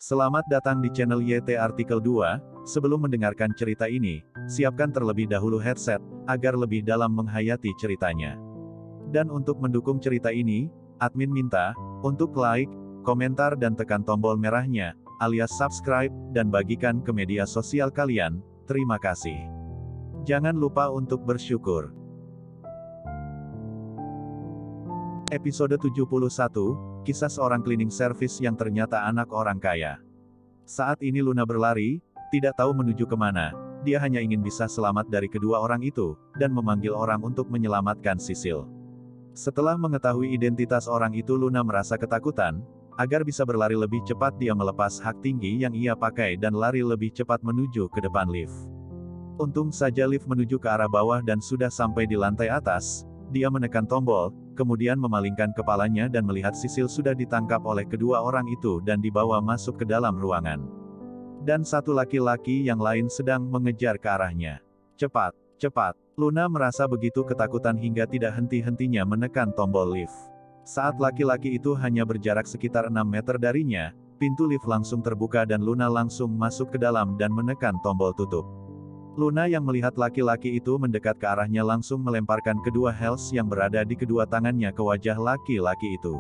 Selamat datang di channel YT Artikel 2. Sebelum mendengarkan cerita ini, siapkan terlebih dahulu headset, agar lebih dalam menghayati ceritanya. Dan untuk mendukung cerita ini, admin minta, untuk like, komentar dan tekan tombol merahnya, alias subscribe, dan bagikan ke media sosial kalian. Terima kasih. Jangan lupa untuk bersyukur. Episode 71, Kisah seorang cleaning service yang ternyata anak orang kaya. Saat ini Luna berlari, tidak tahu menuju kemana. Dia hanya ingin bisa selamat dari kedua orang itu, dan memanggil orang untuk menyelamatkan Sisil. Setelah mengetahui identitas orang itu, Luna merasa ketakutan. Agar bisa berlari lebih cepat, dia melepas hak tinggi yang ia pakai dan lari lebih cepat menuju ke depan lift. Untung saja lift menuju ke arah bawah dan sudah sampai di lantai atas. Dia menekan tombol, kemudian memalingkan kepalanya dan melihat Sisil sudah ditangkap oleh kedua orang itu dan dibawa masuk ke dalam ruangan. Dan satu laki-laki yang lain sedang mengejar ke arahnya. Cepat, cepat. Luna merasa begitu ketakutan hingga tidak henti-hentinya menekan tombol lift. Saat laki-laki itu hanya berjarak sekitar 6 meter darinya, pintu lift langsung terbuka dan Luna langsung masuk ke dalam dan menekan tombol tutup. Luna yang melihat laki-laki itu mendekat ke arahnya langsung melemparkan kedua heels yang berada di kedua tangannya ke wajah laki-laki itu.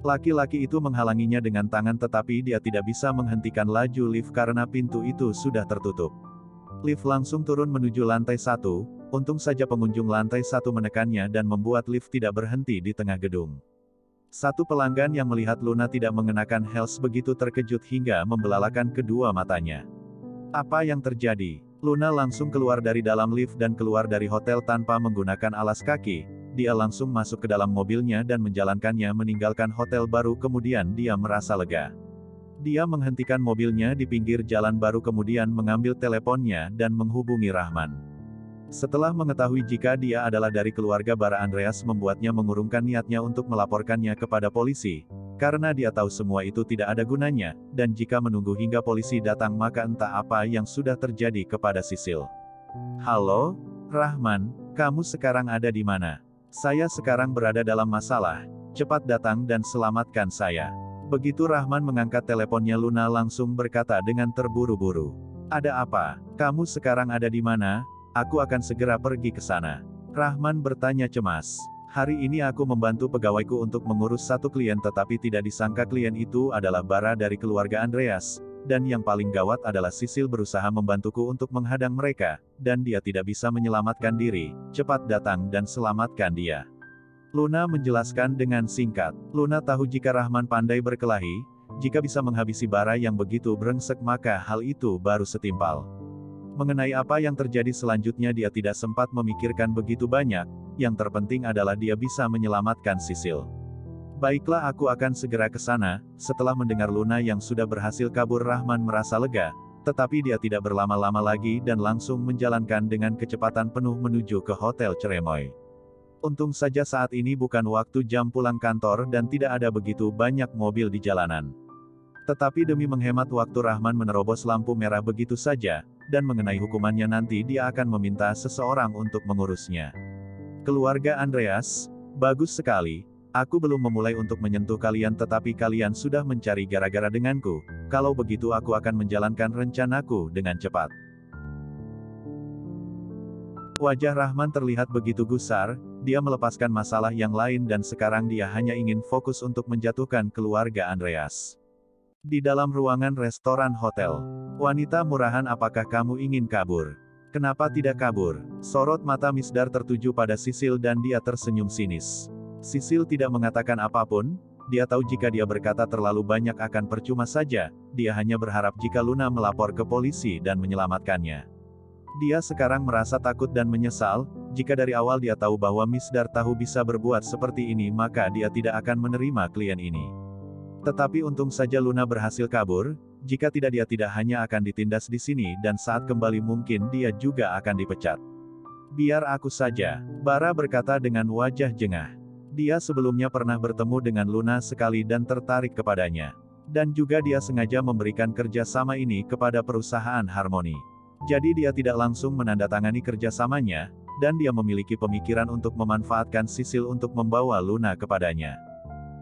Laki-laki itu menghalanginya dengan tangan tetapi dia tidak bisa menghentikan laju lift karena pintu itu sudah tertutup. Lift langsung turun menuju lantai 1, untung saja pengunjung lantai 1 menekannya dan membuat lift tidak berhenti di tengah gedung. Satu pelanggan yang melihat Luna tidak mengenakan heels begitu terkejut hingga membelalakan kedua matanya. Apa yang terjadi? Luna langsung keluar dari dalam lift dan keluar dari hotel tanpa menggunakan alas kaki. Dia langsung masuk ke dalam mobilnya dan menjalankannya meninggalkan hotel baru, kemudian dia merasa lega. Dia menghentikan mobilnya di pinggir jalan baru kemudian mengambil teleponnya dan menghubungi Rahman. Setelah mengetahui jika dia adalah dari keluarga Bara Andreas membuatnya mengurungkan niatnya untuk melaporkannya kepada polisi. Karena dia tahu semua itu tidak ada gunanya, dan jika menunggu hingga polisi datang maka entah apa yang sudah terjadi kepada Sisil. Halo, Rahman, kamu sekarang ada di mana? Saya sekarang berada dalam masalah, cepat datang dan selamatkan saya. Begitu Rahman mengangkat teleponnya, Luna langsung berkata dengan terburu-buru. Ada apa? Kamu sekarang ada di mana? Aku akan segera pergi ke sana. Rahman bertanya cemas. Hari ini aku membantu pegawaiku untuk mengurus satu klien tetapi tidak disangka klien itu adalah Bara dari keluarga Andreas, dan yang paling gawat adalah Sisil berusaha membantuku untuk menghadang mereka, dan dia tidak bisa menyelamatkan diri. Cepat datang dan selamatkan dia. Luna menjelaskan dengan singkat. Luna tahu jika Rahman pandai berkelahi, jika bisa menghabisi Bara yang begitu brengsek maka hal itu baru setimpal. Mengenai apa yang terjadi selanjutnya dia tidak sempat memikirkan begitu banyak. Yang terpenting adalah dia bisa menyelamatkan Sisil. Baiklah, aku akan segera ke sana. Setelah mendengar Luna yang sudah berhasil kabur, Rahman merasa lega, tetapi dia tidak berlama-lama lagi dan langsung menjalankan dengan kecepatan penuh menuju ke Hotel Ceremoy. Untung saja saat ini bukan waktu jam pulang kantor dan tidak ada begitu banyak mobil di jalanan. Tetapi demi menghemat waktu, Rahman menerobos lampu merah begitu saja, dan mengenai hukumannya nanti dia akan meminta seseorang untuk mengurusnya. Keluarga Andreas, bagus sekali. Aku belum memulai untuk menyentuh kalian tetapi kalian sudah mencari gara-gara denganku. Kalau begitu aku akan menjalankan rencanaku dengan cepat. Wajah Rahman terlihat begitu gusar, dia melepaskan masalah yang lain dan sekarang dia hanya ingin fokus untuk menjatuhkan keluarga Andreas. Di dalam ruangan restoran hotel. Wanita murahan, apakah kamu ingin kabur? Kenapa tidak kabur? Sorot mata Misdar tertuju pada Sisil dan dia tersenyum sinis. Sisil tidak mengatakan apapun, dia tahu jika dia berkata terlalu banyak akan percuma saja, dia hanya berharap jika Luna melapor ke polisi dan menyelamatkannya. Dia sekarang merasa takut dan menyesal, jika dari awal dia tahu bahwa Misdar tahu bisa berbuat seperti ini maka dia tidak akan menerima klien ini. Tetapi untung saja Luna berhasil kabur. Jika tidak dia tidak hanya akan ditindas di sini dan saat kembali mungkin dia juga akan dipecat. Biar aku saja, Bara berkata dengan wajah jengah. Dia sebelumnya pernah bertemu dengan Luna sekali dan tertarik kepadanya. Dan juga dia sengaja memberikan kerjasama ini kepada perusahaan Harmony. Jadi dia tidak langsung menandatangani kerjasamanya, dan dia memiliki pemikiran untuk memanfaatkan Sisil untuk membawa Luna kepadanya.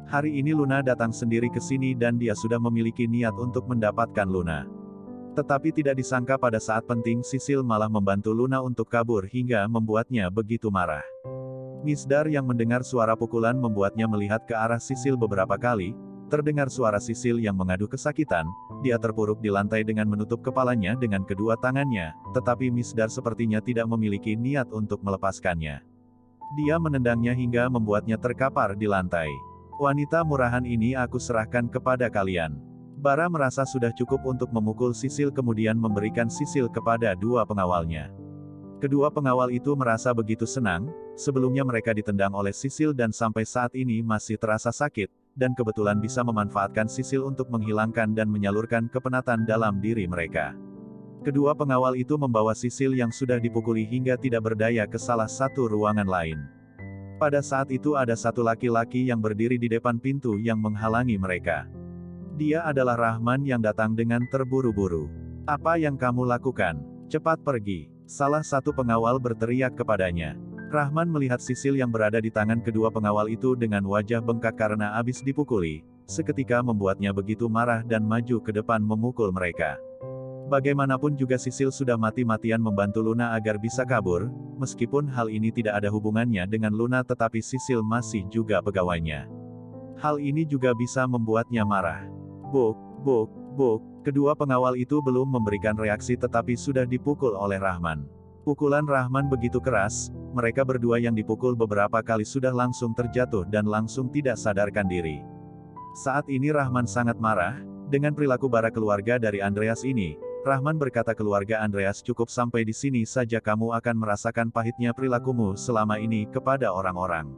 Hari ini Luna datang sendiri ke sini dan dia sudah memiliki niat untuk mendapatkan Luna. Tetapi tidak disangka pada saat penting Sisil malah membantu Luna untuk kabur hingga membuatnya begitu marah. Misdar yang mendengar suara pukulan membuatnya melihat ke arah Sisil beberapa kali. Terdengar suara Sisil yang mengadu kesakitan, dia terpuruk di lantai dengan menutup kepalanya dengan kedua tangannya, tetapi Misdar sepertinya tidak memiliki niat untuk melepaskannya. Dia menendangnya hingga membuatnya terkapar di lantai. Wanita murahan ini aku serahkan kepada kalian. Bara merasa sudah cukup untuk memukul Sisil kemudian memberikan Sisil kepada dua pengawalnya. Kedua pengawal itu merasa begitu senang, sebelumnya mereka ditendang oleh Sisil dan sampai saat ini masih terasa sakit, dan kebetulan bisa memanfaatkan Sisil untuk menghilangkan dan menyalurkan kepenatan dalam diri mereka. Kedua pengawal itu membawa Sisil yang sudah dipukuli hingga tidak berdaya ke salah satu ruangan lain. Pada saat itu ada satu laki-laki yang berdiri di depan pintu yang menghalangi mereka. Dia adalah Rahman yang datang dengan terburu-buru. "Apa yang kamu lakukan? Cepat pergi!" Salah satu pengawal berteriak kepadanya. Rahman melihat Sisil yang berada di tangan kedua pengawal itu dengan wajah bengkak karena habis dipukuli, seketika membuatnya begitu marah dan maju ke depan memukul mereka. Bagaimanapun juga Sisil sudah mati-matian membantu Luna agar bisa kabur, meskipun hal ini tidak ada hubungannya dengan Luna tetapi Sisil masih juga pegawainya. Hal ini juga bisa membuatnya marah. Buk, buk, buk, kedua pengawal itu belum memberikan reaksi tetapi sudah dipukul oleh Rahman. Pukulan Rahman begitu keras, mereka berdua yang dipukul beberapa kali sudah langsung terjatuh dan langsung tidak sadarkan diri. Saat ini Rahman sangat marah, dengan perilaku bara keluarga dari Andreas ini. Rahman berkata keluarga Andreas cukup sampai di sini saja kamu akan merasakan pahitnya perilakumu selama ini kepada orang-orang.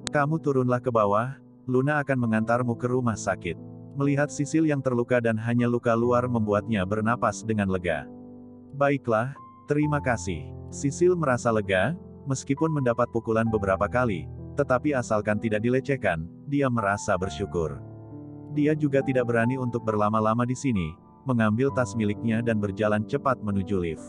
Kamu turunlah ke bawah, Luna akan mengantarmu ke rumah sakit. Melihat Sisil yang terluka dan hanya luka luar membuatnya bernapas dengan lega. Baiklah, terima kasih. Sisil merasa lega, meskipun mendapat pukulan beberapa kali, tetapi asalkan tidak dilecehkan, dia merasa bersyukur. Dia juga tidak berani untuk berlama-lama di sini, mengambil tas miliknya dan berjalan cepat menuju lift.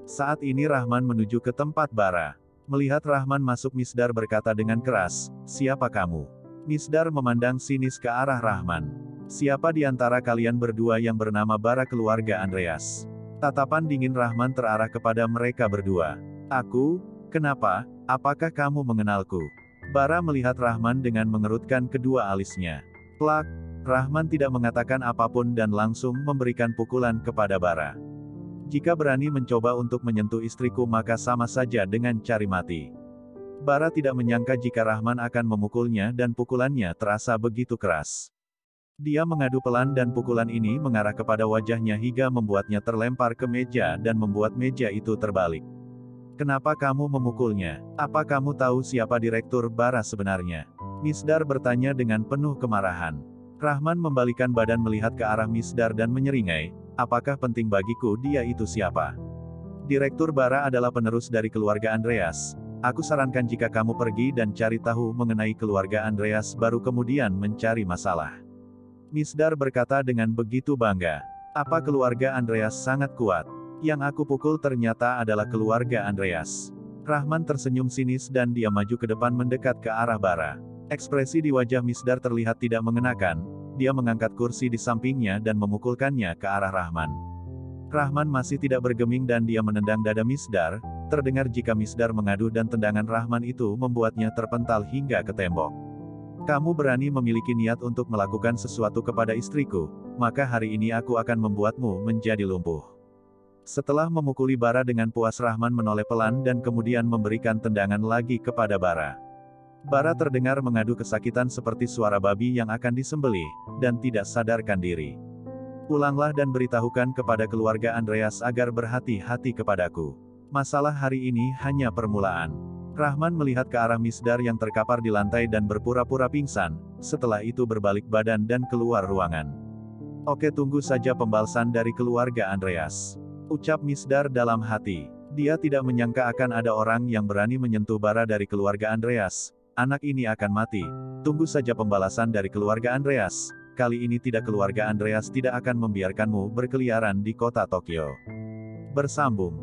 Saat ini Rahman menuju ke tempat bara. Melihat Rahman masuk Misdar berkata dengan keras, "Siapa kamu?" Misdar memandang sinis ke arah Rahman. "Siapa di antara kalian berdua yang bernama bara keluarga Andreas?" Tatapan dingin Rahman terarah kepada mereka berdua. "Aku? Kenapa? Apakah kamu mengenalku?" Bara melihat Rahman dengan mengerutkan kedua alisnya. Plak! Rahman tidak mengatakan apapun dan langsung memberikan pukulan kepada Bara. "Jika berani mencoba untuk menyentuh istriku maka sama saja dengan cari mati." Bara tidak menyangka jika Rahman akan memukulnya dan pukulannya terasa begitu keras. Dia mengadu pelan dan pukulan ini mengarah kepada wajahnya hingga membuatnya terlempar ke meja dan membuat meja itu terbalik. "Kenapa kamu memukulnya? Apa kamu tahu siapa Direktur Bara sebenarnya?" Misdar bertanya dengan penuh kemarahan. Rahman membalikan badan melihat ke arah Misdar dan menyeringai, "Apakah penting bagiku dia itu siapa? Direktur Bara adalah penerus dari keluarga Andreas. Aku sarankan jika kamu pergi dan cari tahu mengenai keluarga Andreas baru kemudian mencari masalah." Misdar berkata dengan begitu bangga. "Apa keluarga Andreas sangat kuat? Yang aku pukul ternyata adalah keluarga Andreas." Rahman tersenyum sinis dan dia maju ke depan mendekat ke arah Bara. Ekspresi di wajah Misdar terlihat tidak mengenakan, dia mengangkat kursi di sampingnya dan memukulkannya ke arah Rahman. Rahman masih tidak bergeming dan dia menendang dada Misdar, terdengar jika Misdar mengadu dan tendangan Rahman itu membuatnya terpental hingga ke tembok. "Kamu berani memiliki niat untuk melakukan sesuatu kepada istriku, maka hari ini aku akan membuatmu menjadi lumpuh." Setelah memukuli Bara dengan puas Rahman menoleh pelan dan kemudian memberikan tendangan lagi kepada Bara. Bara terdengar mengadu kesakitan seperti suara babi yang akan disembelih, dan tidak sadarkan diri. "Pulanglah dan beritahukan kepada keluarga Andreas agar berhati-hati kepadaku. Masalah hari ini hanya permulaan." Rahman melihat ke arah Misdar yang terkapar di lantai dan berpura-pura pingsan, setelah itu berbalik badan dan keluar ruangan. "Oke, tunggu saja pembalasan dari keluarga Andreas," ucap Misdar dalam hati. Dia tidak menyangka akan ada orang yang berani menyentuh Bara dari keluarga Andreas. Anak ini akan mati. Tunggu saja pembalasan dari keluarga Andreas. Kali ini keluarga Andreas tidak akan membiarkanmu berkeliaran di kota Tokyo. Bersambung.